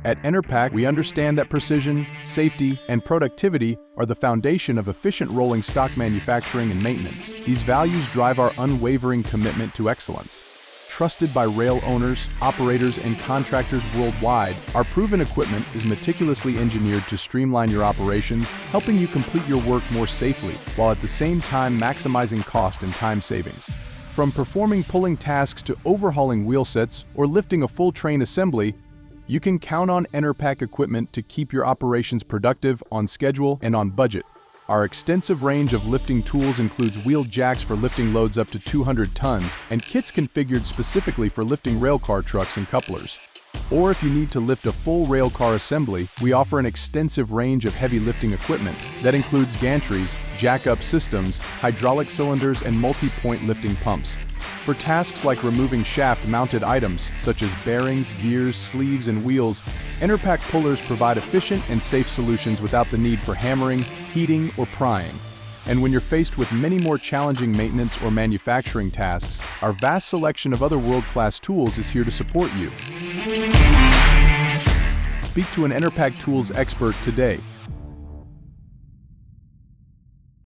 At Enerpac, we understand that precision, safety, and productivity are the foundation of efficient rolling stock manufacturing and maintenance. These values drive our unwavering commitment to excellence. Trusted by rail owners, operators, and contractors worldwide, our proven equipment is meticulously engineered to streamline your operations, helping you complete your work more safely, while at the same time maximizing cost and time savings. From performing pulling tasks to overhauling wheel sets or lifting a full train assembly, you can count on Enerpac equipment to keep your operations productive, on schedule, and on budget. Our extensive range of lifting tools includes wheel jacks for lifting loads up to 200 tons and kits configured specifically for lifting railcar trucks and couplers. Or if you need to lift a full railcar assembly, we offer an extensive range of heavy lifting equipment that includes gantries, jack-up systems, hydraulic cylinders, and multi-point lifting pumps. For tasks like removing shaft-mounted items, such as bearings, gears, sleeves, and wheels, Enerpac pullers provide efficient and safe solutions without the need for hammering, heating, or prying. And when you're faced with many more challenging maintenance or manufacturing tasks, our vast selection of other world-class tools is here to support you. Speak to an Enerpac Tools expert today.